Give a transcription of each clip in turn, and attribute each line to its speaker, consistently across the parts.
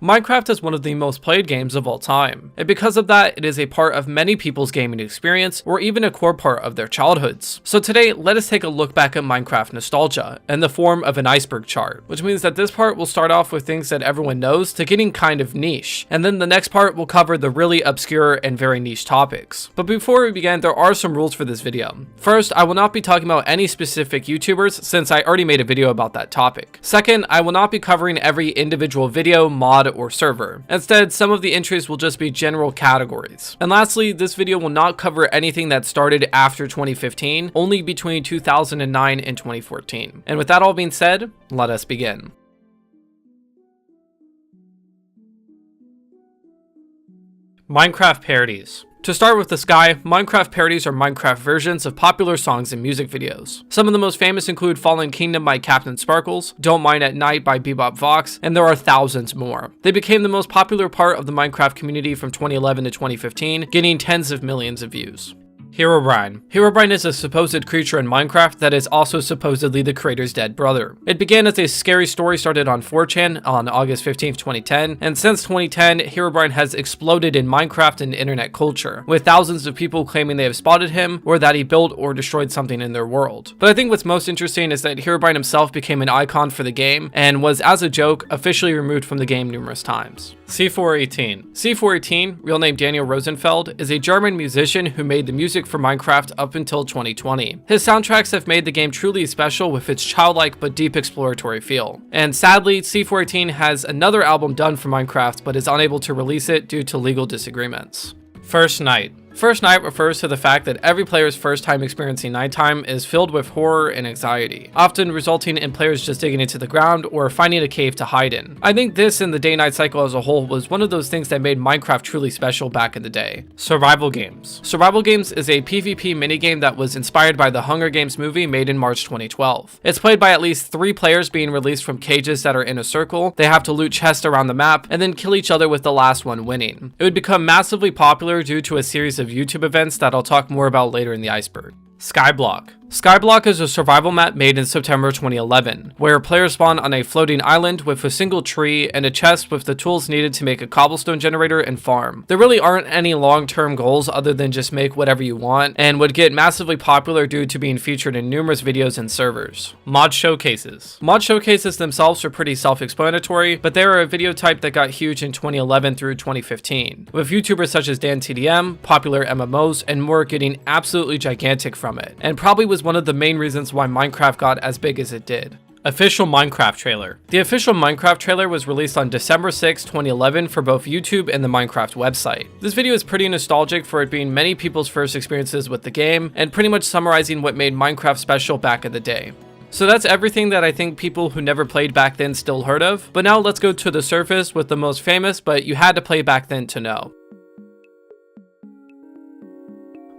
Speaker 1: Minecraft is one of the most played games of all time, and because of that, it is a part of many people's gaming experience, or even a core part of their childhoods. So today, let us take a look back at Minecraft nostalgia in the form of an iceberg chart, which means that this part will start off with things that everyone knows to getting kind of niche, and then the next part will cover the really obscure and very niche topics. But before we begin, there are some rules for this video. First, I will not be talking about any specific YouTubers since I already made a video about that topic. Second, I will not be covering every individual video, mod, or server. Instead, some of the entries will just be general categories. And lastly, this video will not cover anything that started after 2015, only between 2009 and 2014. And with that all being said, let us begin. Minecraft parodies. To start with the sky, Minecraft parodies are Minecraft versions of popular songs and music videos. Some of the most famous include Fallen Kingdom by Captain Sparkles, Don't Mind at Night by Bebop Vox, and there are thousands more. They became the most popular part of the Minecraft community from 2011 to 2015, getting tens of millions of views. Herobrine. Herobrine is a supposed creature in Minecraft that is also supposedly the creator's dead brother. It began as a scary story started on 4chan on August 15, 2010, and since 2010, Herobrine has exploded in Minecraft and internet culture, with thousands of people claiming they have spotted him or that he built or destroyed something in their world. But I think what's most interesting is that Herobrine himself became an icon for the game and was, as a joke, officially removed from the game numerous times. C418. C418, real name Daniel Rosenfeld, is a German musician who made the music for Minecraft up until 2020. His soundtracks have made the game truly special with its childlike but deep exploratory feel. And sadly, C418 has another album done for Minecraft but is unable to release it due to legal disagreements. First Night. First Night refers to the fact that every player's first time experiencing nighttime is filled with horror and anxiety, often resulting in players just digging into the ground or finding a cave to hide in. I think this and the day-night cycle as a whole was one of those things that made Minecraft truly special back in the day. Survival games. Survival games is a PvP minigame that was inspired by the Hunger Games movie made in March 2012. It's played by at least 3 players being released from cages that are in a circle. They have to loot chests around the map and then kill each other with the last one winning. It would become massively popular due to a series of YouTube events that I'll talk more about later in the Iceberg. Skyblock. Skyblock is a survival map made in September 2011, where players spawn on a floating island with a single tree and a chest with the tools needed to make a cobblestone generator and farm. There really aren't any long-term goals other than just make whatever you want, and would get massively popular due to being featured in numerous videos and servers. Mod showcases. Mod showcases themselves are pretty self-explanatory, but they are a video type that got huge in 2011 through 2015, with YouTubers such as DanTDM, popular MMOs, and more getting absolutely gigantic from it, and probably was one of the main reasons why Minecraft got as big as it did. Official Minecraft trailer. The official Minecraft trailer was released on December 6, 2011 for both YouTube and the Minecraft website. This video is pretty nostalgic for it being many people's first experiences with the game and pretty much summarizing what made Minecraft special back in the day. So that's everything that I think people who never played back then still heard of, but now let's go to the surface with the most famous but you had to play back then to know.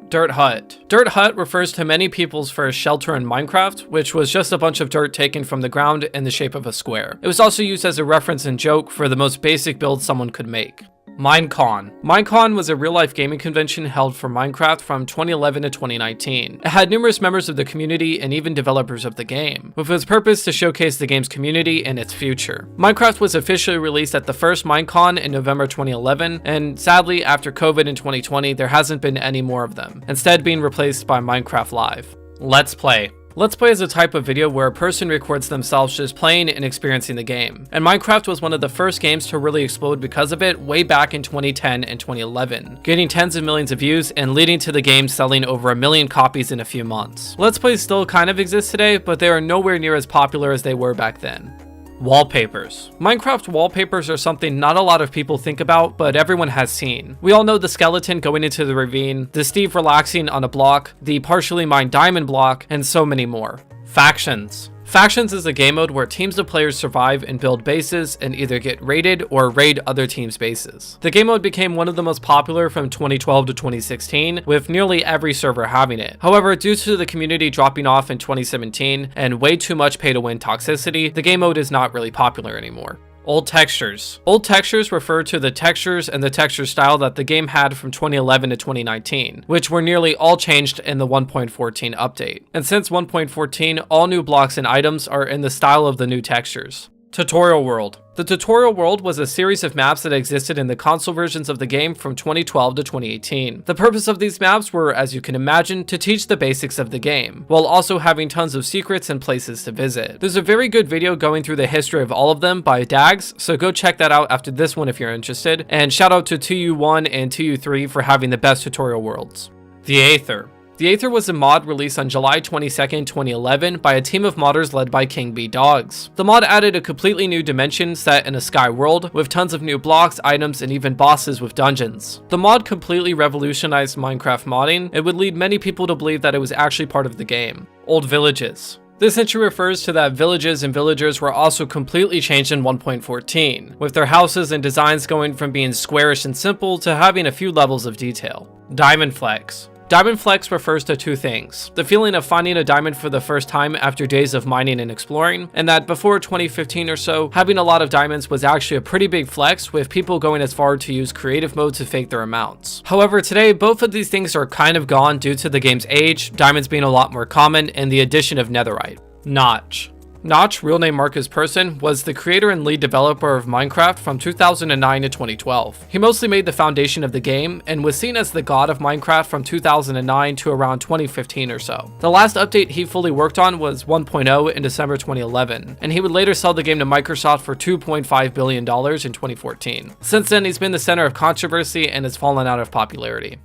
Speaker 1: Dirt Hut. Dirt Hut refers to many people's first shelter in Minecraft, which was just a bunch of dirt taken from the ground in the shape of a square. It was also used as a reference and joke for the most basic build someone could make. Minecon. Minecon was a real-life gaming convention held for Minecraft from 2011 to 2019. It had numerous members of the community and even developers of the game, with its purpose to showcase the game's community and its future. Minecraft was officially released at the first Minecon in November 2011, and sadly, after COVID in 2020, there hasn't been any more of them, instead being replaced by Minecraft Live. Let's Play. Let's Play is a type of video where a person records themselves just playing and experiencing the game, and Minecraft was one of the first games to really explode because of it way back in 2010 and 2011, getting tens of millions of views and leading to the game selling over 1 million copies in a few months. Let's Plays still kind of exist today, but they are nowhere near as popular as they were back then. Wallpapers. Minecraft wallpapers are something not a lot of people think about, but everyone has seen. We all know the skeleton going into the ravine, the Steve relaxing on a block, the partially mined diamond block, and so many more. Factions. Factions is a game mode where teams of players survive and build bases and either get raided or raid other teams' bases. The game mode became one of the most popular from 2012 to 2016, with nearly every server having it. However, due to the community dropping off in 2017 and way too much pay-to-win toxicity, the game mode is not really popular anymore. Old textures. Old textures refer to the textures and the texture style that the game had from 2011 to 2019, which were nearly all changed in the 1.14 update. And since 1.14, all new blocks and items are in the style of the new textures. Tutorial World. The Tutorial World was a series of maps that existed in the console versions of the game from 2012 to 2018. The purpose of these maps were, as you can imagine, to teach the basics of the game, while also having tons of secrets and places to visit. There's a very good video going through the history of all of them by Dags, so go check that out after this one if you're interested, and shout out to 2U1 and 2U3 for having the best tutorial worlds. The Aether. The Aether was a mod released on July 22nd, 2011 by a team of modders led by King B Dogs. The mod added a completely new dimension set in a sky world with tons of new blocks, items, and even bosses with dungeons. The mod completely revolutionized Minecraft modding and would lead many people to believe that it was actually part of the game. Old Villages. This entry refers to that villages and villagers were also completely changed in 1.14, with their houses and designs going from being squarish and simple to having a few levels of detail. Diamond Flex. Diamond Flex refers to two things: the feeling of finding a diamond for the first time after days of mining and exploring, and that before 2015 or so, having a lot of diamonds was actually a pretty big flex, with people going as far to use creative mode to fake their amounts. However, today both of these things are kind of gone due to the game's age, diamonds being a lot more common, and the addition of netherite. Notch. Notch, real name Marcus Persson, was the creator and lead developer of Minecraft from 2009 to 2012. He mostly made the foundation of the game and was seen as the god of Minecraft from 2009 to around 2015 or so. The last update he fully worked on was 1.0 in December 2011, and he would later sell the game to Microsoft for $2.5 billion in 2014. Since then, he's been the center of controversy and has fallen out of popularity.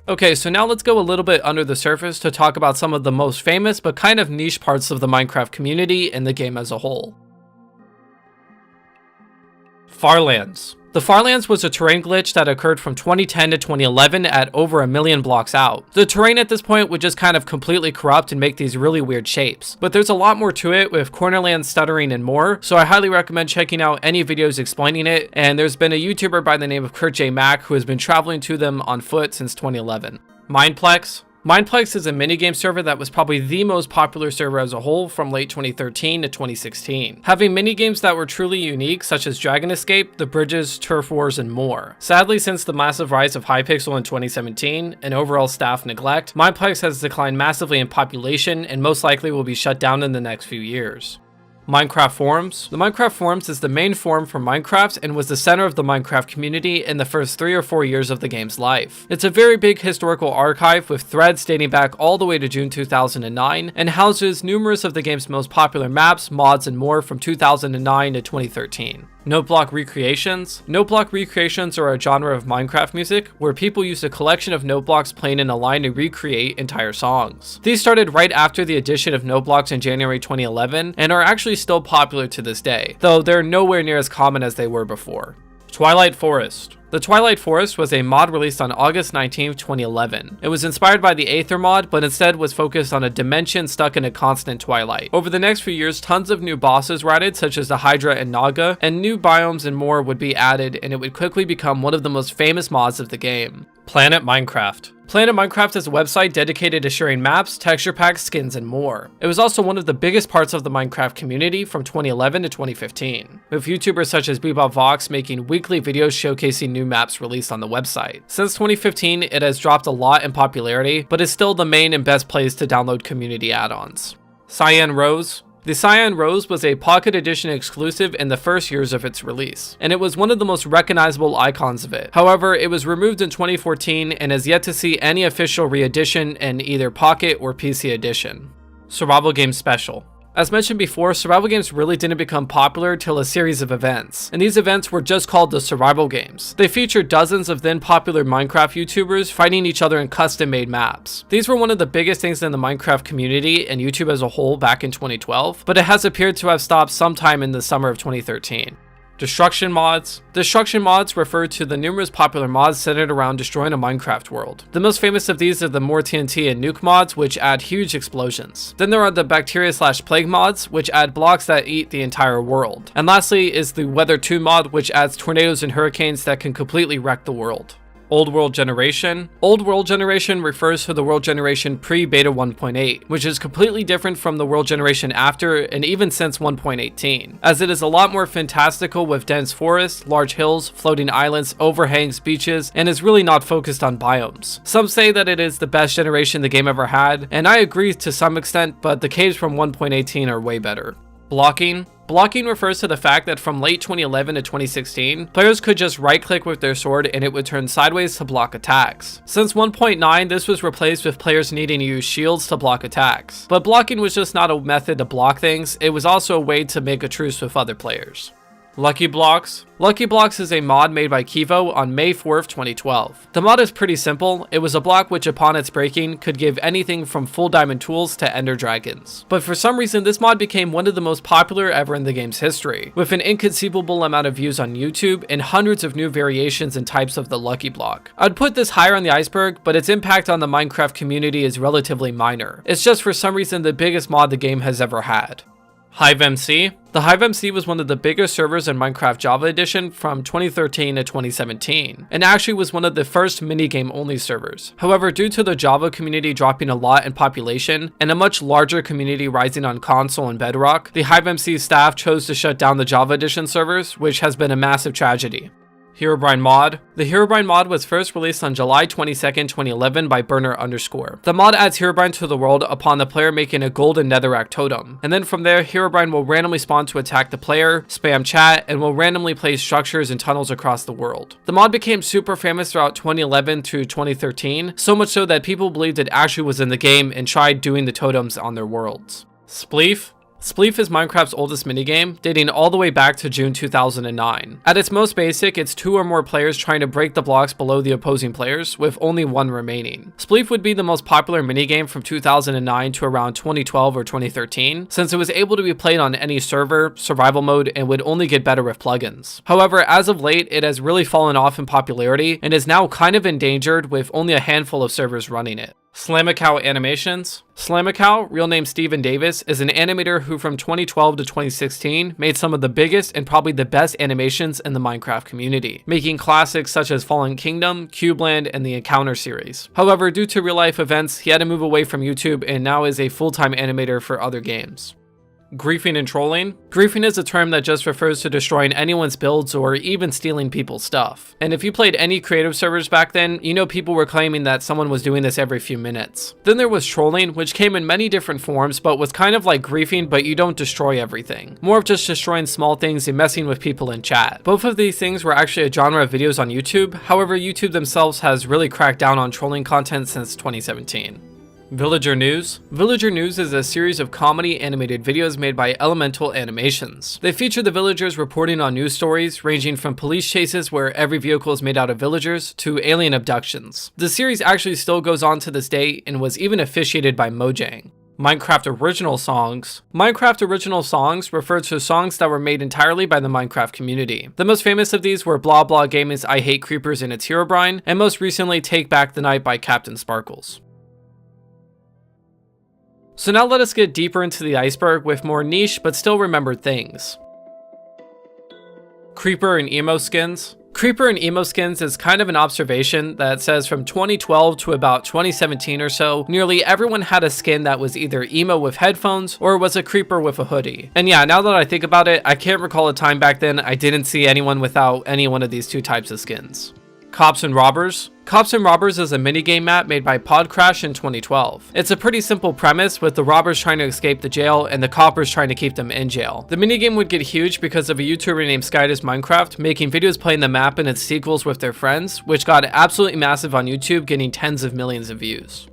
Speaker 1: Okay, so now let's go a little bit under the surface to talk about some of the most famous but kind of niche parts of the Minecraft community and the game as a whole. Farlands. The Farlands was a terrain glitch that occurred from 2010 to 2011 at over 1 million blocks out. The terrain at this point would just kind of completely corrupt and make these really weird shapes. But there's a lot more to it with cornerland stuttering and more, so I highly recommend checking out any videos explaining it, and there's been a YouTuber by the name of Kurt J. Mack who has been traveling to them on foot since 2011. Mineplex. Mineplex is a minigame server that was probably the most popular server as a whole from late 2013 to 2016, having minigames that were truly unique such as Dragon Escape, The Bridges, Turf Wars, and more. Sadly, since the massive rise of Hypixel in 2017 and overall staff neglect, Mineplex has declined massively in population and most likely will be shut down in the next few years. Minecraft Forums. The Minecraft Forums is the main forum for Minecraft and was the center of the Minecraft community in the first 3 or 4 years of the game's life. It's a very big historical archive with threads dating back all the way to June 2009 and houses numerous of the game's most popular maps, mods, and more from 2009 to 2013. Note block recreations. Note block recreations are a genre of Minecraft music where people use a collection of note blocks playing in a line to recreate entire songs. These started right after the addition of note blocks in January 2011 and are actually still popular to this day, though they're nowhere near as common as they were before. Twilight Forest. The Twilight Forest was a mod released on August 19, 2011. It was inspired by the Aether mod, but instead was focused on a dimension stuck in a constant twilight. Over the next few years, tons of new bosses were added, such as the Hydra and Naga, and new biomes and more would be added, and it would quickly become one of the most famous mods of the game. Planet Minecraft. Planet Minecraft is a website dedicated to sharing maps, texture packs, skins, and more. It was also one of the biggest parts of the Minecraft community from 2011 to 2015, with YouTubers such as BebopVox making weekly videos showcasing new maps released on the website. Since 2015, it has dropped a lot in popularity, but is still the main and best place to download community add-ons. Cyan Rose. The Cyan Rose was a Pocket Edition exclusive in the first years of its release, and it was one of the most recognizable icons of it. However, it was removed in 2014 and has yet to see any official re-edition in either Pocket or PC Edition. Survival Game Special. As mentioned before, survival games really didn't become popular till a series of events, and these events were just called the survival games. They featured dozens of then popular Minecraft YouTubers fighting each other in custom-made maps. These were one of the biggest things in the Minecraft community and YouTube as a whole back in 2012, but it has appeared to have stopped sometime in the summer of 2013. Destruction mods. Destruction mods refer to the numerous popular mods centered around destroying a Minecraft world. The most famous of these are the More TNT and Nuke mods, which add huge explosions. Then there are the Bacteria/Plague mods, which add blocks that eat the entire world. And lastly is the Weather 2 mod, which adds tornadoes and hurricanes that can completely wreck the world. Old World Generation. Old World Generation refers to the world generation pre-beta 1.8, which is completely different from the world generation after and even since 1.18, as it is a lot more fantastical with dense forests, large hills, floating islands, overhangs, beaches, and is really not focused on biomes. Some say that it is the best generation the game ever had, and I agree to some extent, but the caves from 1.18 are way better. Blocking. Blocking refers to the fact that from late 2011 to 2016, players could just right-click with their sword and it would turn sideways to block attacks. Since 1.9, this was replaced with players needing to use shields to block attacks. But blocking was just not a method to block things, it was also a way to make a truce with other players. Lucky Blocks. Lucky Blocks is a mod made by Kivo on May 4th, 2012. The mod is pretty simple. It was a block which upon its breaking could give anything from full diamond tools to ender dragons. But for some reason this mod became one of the most popular ever in the game's history, with an inconceivable amount of views on YouTube and hundreds of new variations and types of the Lucky Block. I'd put this higher on the Iceberg, but its impact on the Minecraft community is relatively minor. It's just for some reason the biggest mod the game has ever had. Hive MC. The Hive MC was one of the biggest servers in Minecraft Java Edition from 2013 to 2017, and actually was one of the first minigame only servers. However, due to the Java community dropping a lot in population, and a much larger community rising on console and Bedrock, the Hive MC staff chose to shut down the Java Edition servers, which has been a massive tragedy. Herobrine mod. The Herobrine mod was first released on July 22nd, 2011 by Burner_. The mod adds Herobrine to the world upon the player making a golden netherrack totem, and then from there Herobrine will randomly spawn to attack the player, spam chat, and will randomly place structures and tunnels across the world. The mod became super famous throughout 2011 to 2013, so much so that people believed it actually was in the game and tried doing the totems on their worlds. Spleef. Spleef is Minecraft's oldest minigame, dating all the way back to June 2009. At its most basic, it's 2 or more players trying to break the blocks below the opposing players, with only 1 remaining. Spleef would be the most popular minigame from 2009 to around 2012 or 2013, since it was able to be played on any server, survival mode, and would only get better with plugins. However, as of late, it has really fallen off in popularity, and is now kind of endangered with only a handful of servers running it. Slamacow Animations. Slamacow, real name Steven Davis, is an animator who from 2012 to 2016 made some of the biggest and probably the best animations in the Minecraft community, making classics such as Fallen Kingdom, Cubeland, and the Encounter series. However, due to real life events, he had to move away from YouTube and now is a full-time animator for other games. Griefing and trolling. Griefing is a term that just refers to destroying anyone's builds or even stealing people's stuff. And if you played any creative servers back then, you know people were claiming that someone was doing this every few minutes. Then there was trolling, which came in many different forms but was kind of like griefing, but you don't destroy everything. More of just destroying small things and messing with people in chat. Both of these things were actually a genre of videos on YouTube, however YouTube themselves has really cracked down on trolling content since 2017. Villager News. Villager News is a series of comedy animated videos made by Elemental Animations. They feature the villagers reporting on news stories, ranging from police chases where every vehicle is made out of villagers, to alien abductions. The series actually still goes on to this day and was even officiated by Mojang. Minecraft Original Songs. Minecraft Original Songs refer to songs that were made entirely by the Minecraft community. The most famous of these were Blah Blah Gaming's I Hate Creepers and its Herobrine, and most recently Take Back the Night by Captain Sparkles. So now let us get deeper into the iceberg with more niche but still remembered things. Creeper and emo skins. Creeper and emo skins is kind of an observation that says from 2012 to about 2017 or so, nearly everyone had a skin that was either emo with headphones or was a creeper with a hoodie. And yeah, now that I think about it, I can't recall a time back then I didn't see anyone without any one of these 2 types of skins. Cops and Robbers. Cops and Robbers is a minigame map made by Podcrash in 2012. It's a pretty simple premise with the robbers trying to escape the jail and the coppers trying to keep them in jail. The minigame would get huge because of a YouTuber named Skydoes Minecraft making videos playing the map and its sequels with their friends, which got absolutely massive on YouTube, getting tens of millions of views.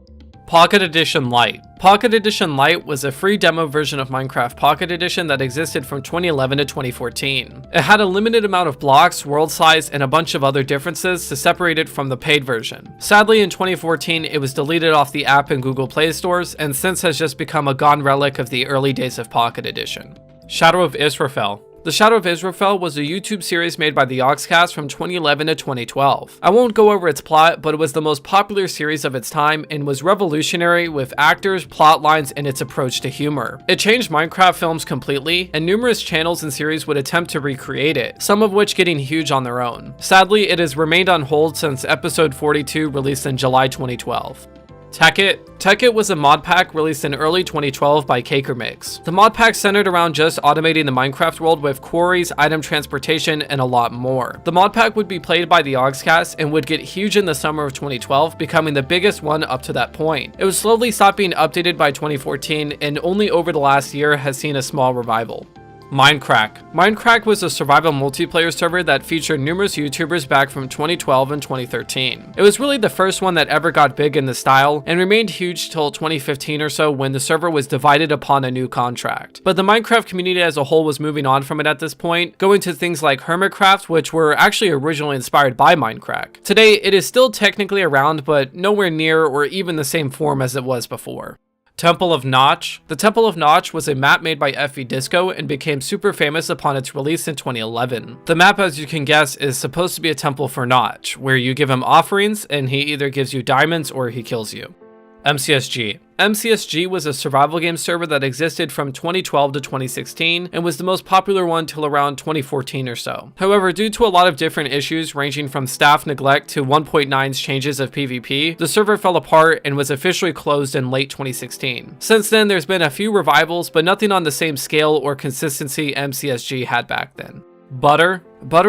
Speaker 1: Pocket Edition Lite. Pocket Edition Lite was a free demo version of Minecraft Pocket Edition that existed from 2011 to 2014. It had a limited amount of blocks, world size, and a bunch of other differences to separate it from the paid version. Sadly, in 2014, it was deleted off the app and Google Play stores, and since has just become a gone relic of the early days of Pocket Edition. Shadow of Israfel. The Shadow of Israfel was a YouTube series made by the Oxcast from 2011 to 2012. I won't go over its plot, but it was the most popular series of its time and was revolutionary with actors, plot lines, and its approach to humor. It changed Minecraft films completely, and numerous channels and series would attempt to recreate it, some of which getting huge on their own. Sadly, it has remained on hold since episode 42 released in July 2012. Tekkit was a mod pack released in early 2012 by Cakermix. The mod pack centered around just automating the Minecraft world with quarries, item transportation, and a lot more. The mod pack would be played by the Ogscast and would get huge in the summer of 2012, becoming the biggest one up to that point. It would slowly stop being updated by 2014, and only over the last year has seen a small revival. Minecraft was a survival multiplayer server that featured numerous YouTubers back from 2012 and 2013. It was really the first one that ever got big in the style and remained huge till 2015 or so when the server was divided upon a new contract. But the Minecraft community as a whole was moving on from it at this point, going to things like Hermitcraft, which were actually originally inspired by Minecraft. Today, it is still technically around, but nowhere near or even the same form as it was before. Temple of Notch. The Temple of Notch was a map made by FV Disco and became super famous upon its release in 2011. The map, as you can guess, is supposed to be a temple for Notch, where you give him offerings and he either gives you diamonds or he kills you. MCSG was a survival game server that existed from 2012 to 2016 and was the most popular one till around 2014 or so. However, due to a lot of different issues ranging from staff neglect to 1.9's changes of PvP, the server fell apart and was officially closed in late 2016. Since then, there's been a few revivals, but nothing on the same scale or consistency MCSG had back then. Butter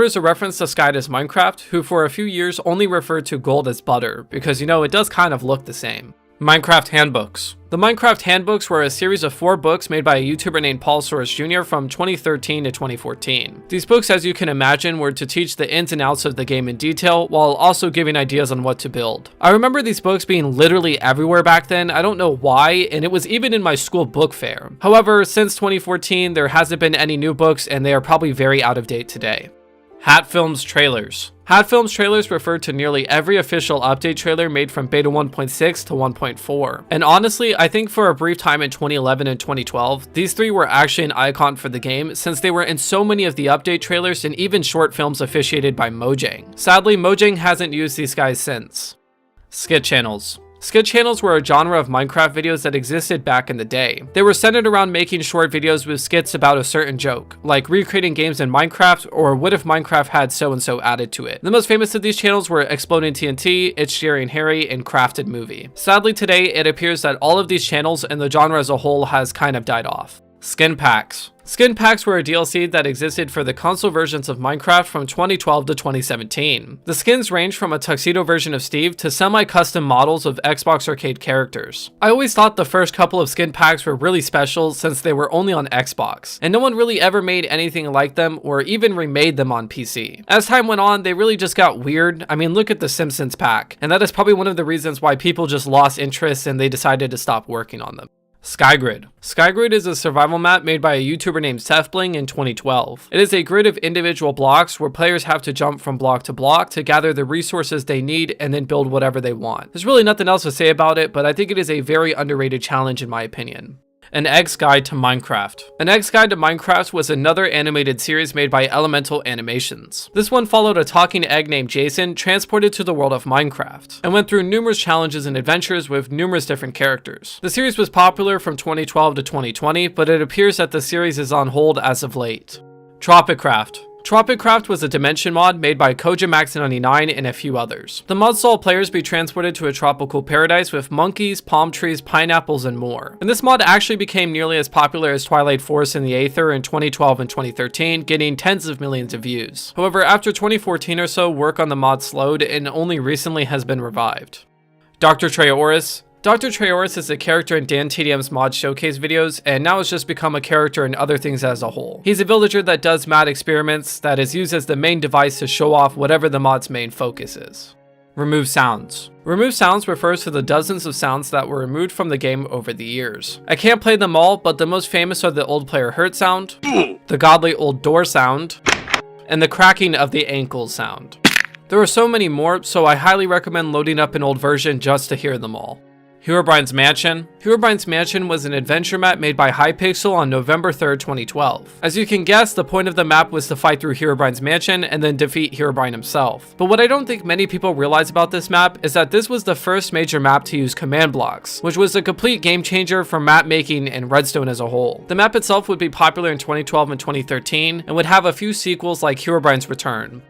Speaker 1: is a reference to Skyda's Minecraft, who for a few years only referred to gold as butter, because you know, it does kind of look the same. Minecraft Handbooks. The Minecraft Handbooks were a series of 4 books made by a YouTuber named Paulsaurus Jr. from 2013 to 2014. These books, as you can imagine, were to teach the ins and outs of the game in detail, while also giving ideas on what to build. I remember these books being literally everywhere back then. I don't know why, and it was even in my school book fair. However, since 2014, there hasn't been any new books, and they are probably very out of date today. Hatfilms trailers. Hatfilms trailers refer to nearly every official update trailer made from beta 1.6 to 1.4. And honestly, I think for a brief time in 2011 and 2012, these 3 were actually an icon for the game since they were in so many of the update trailers and even short films officiated by Mojang. Sadly, Mojang hasn't used these guys since. Skit channels. Skit channels were a genre of Minecraft videos that existed back in the day. They were centered around making short videos with skits about a certain joke, like recreating games in Minecraft or what if Minecraft had so-and-so added to it. The most famous of these channels were Exploding TNT, It's Jerry and Harry, and Crafted Movie. Sadly today, it appears that all of these channels and the genre as a whole has kind of died off. Skin packs. Skin packs were a DLC that existed for the console versions of Minecraft from 2012 to 2017. The skins range from a tuxedo version of Steve to semi-custom models of Xbox Arcade characters. I always thought the first couple of skin packs were really special since they were only on Xbox, and no one really ever made anything like them or even remade them on PC. As time went on, they really just got weird. I mean, look at the Simpsons pack, and that is probably one of the reasons why people just lost interest and they decided to stop working on them. Skygrid. Skygrid is a survival map made by a YouTuber named Sethbling in 2012. It is a grid of individual blocks where players have to jump from block to gather the resources they need and then build whatever they want. There's really nothing else to say about it, but I think it is a very underrated challenge in my opinion. An Egg's Guide to Minecraft. An Egg's Guide to Minecraft was another animated series made by Elemental Animations. This one followed a talking egg named Jason transported to the world of Minecraft, and went through numerous challenges and adventures with numerous different characters. The series was popular from 2012 to 2020, but it appears that the series is on hold as of late. Tropicraft. Tropicraft was a dimension mod made by KojaMax99 and a few others. The mod saw players be transported to a tropical paradise with monkeys, palm trees, pineapples, and more. And this mod actually became nearly as popular as Twilight Forest in the Aether in 2012 and 2013, getting tens of millions of views. However, after 2014 or so, work on the mod slowed and only recently has been revived. Dr. Trayaurus. Dr. Trayaurus is a character in DanTDM's mod showcase videos, and now has just become a character in other things as a whole. He's a villager that does mad experiments that is used as the main device to show off whatever the mod's main focus is. Remove sounds. Remove sounds refers to the dozens of sounds that were removed from the game over the years. I can't play them all, but the most famous are the old player hurt sound, the godly old door sound, and the cracking of the ankle sound. There are so many more, so I highly recommend loading up an old version just to hear them all. Herobrine's Mansion. Herobrine's Mansion was an adventure map made by Hypixel on November 3rd, 2012. As you can guess, the point of the map was to fight through Herobrine's Mansion and then defeat Herobrine himself. But what I don't think many people realize about this map is that this was the first major map to use command blocks, which was a complete game changer for map making and Redstone as a whole. The map itself would be popular in 2012 and 2013 and would have a few sequels like Herobrine's Return.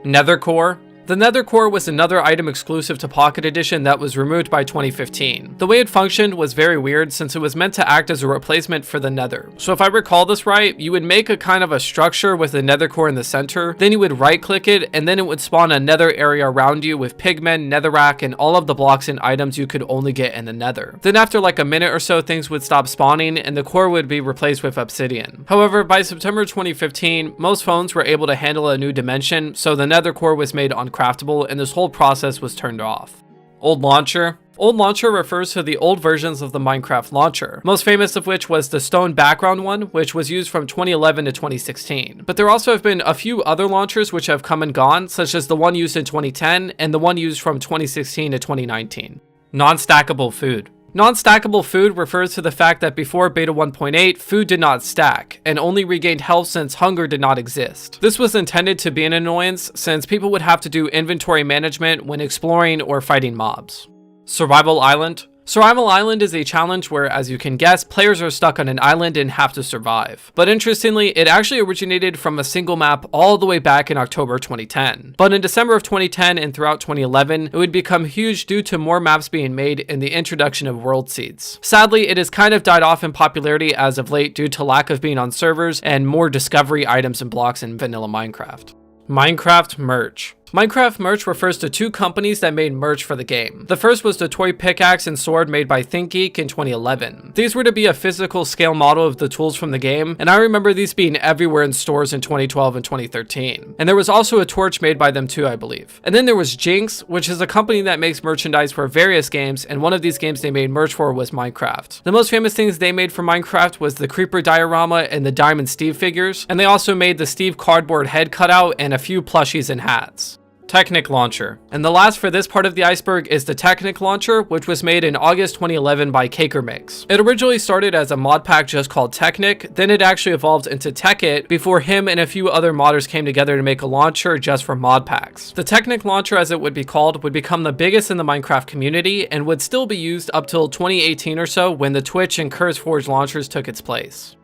Speaker 1: Nethercore. The Nether Core was another item exclusive to Pocket Edition that was removed by 2015. The way it functioned was very weird since it was meant to act as a replacement for the Nether. So if I recall this right, you would make a kind of a structure with the Nether Core in the center, then you would right click it, and then it would spawn a nether area around you with pigmen, netherrack, and all of the blocks and items you could only get in the nether. Then after like a minute or so, things would stop spawning and the core would be replaced with obsidian. However, by September 2015, most phones were able to handle a new dimension, so the Nether Core was made uncraftable and this whole process was turned off. Old launcher. Old launcher refers to the old versions of the Minecraft launcher, most famous of which was the stone background one, which was used from 2011 to 2016. But there also have been a few other launchers which have come and gone, such as the one used in 2010 and the one used from 2016 to 2019. Non-stackable food. Non-stackable food refers to the fact that before beta 1.8, food did not stack, and only regained health since hunger did not exist. This was intended to be an annoyance, since people would have to do inventory management when exploring or fighting mobs. Survival Island. Survival Island is a challenge where, as you can guess, players are stuck on an island and have to survive. But interestingly, it actually originated from a single map all the way back in October 2010. But in December of 2010 and throughout 2011, it would become huge due to more maps being made and the introduction of world seeds. Sadly, it has kind of died off in popularity as of late due to lack of being on servers and more discovery items and blocks in vanilla Minecraft. Minecraft merch. Minecraft merch refers to two companies that made merch for the game. The first was the toy pickaxe and sword made by ThinkGeek in 2011. These were to be a physical scale model of the tools from the game, and I remember these being everywhere in stores in 2012 and 2013. And there was also a torch made by them too, I believe. And then there was Jinx, which is a company that makes merchandise for various games, and one of these games they made merch for was Minecraft. The most famous things they made for Minecraft was the Creeper diorama and the Diamond Steve figures, and they also made the Steve cardboard head cutout and a few plushies and hats. Technic Launcher. And the last for this part of the iceberg is the Technic Launcher, which was made in August 2011 by Cakermix. It originally started as a mod pack just called Technic, then it actually evolved into Tekkit before him and a few other modders came together to make a launcher just for mod packs. The Technic Launcher, as it would be called, would become the biggest in the Minecraft community and would still be used up till 2018 or so when the Twitch and CurseForge launchers took its place.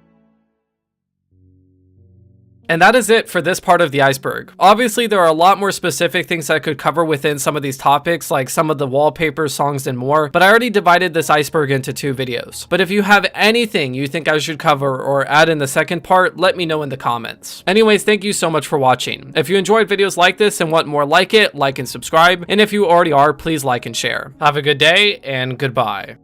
Speaker 1: And that is it for this part of the iceberg. Obviously, there are a lot more specific things I could cover within some of these topics, like some of the wallpapers, songs, and more, but I already divided this iceberg into 2 videos. But if you have anything you think I should cover or add in the second part, let me know in the comments. Anyways, thank you so much for watching. If you enjoyed videos like this and want more like it, like and subscribe, and if you already are, please like and share. Have a good day, and goodbye.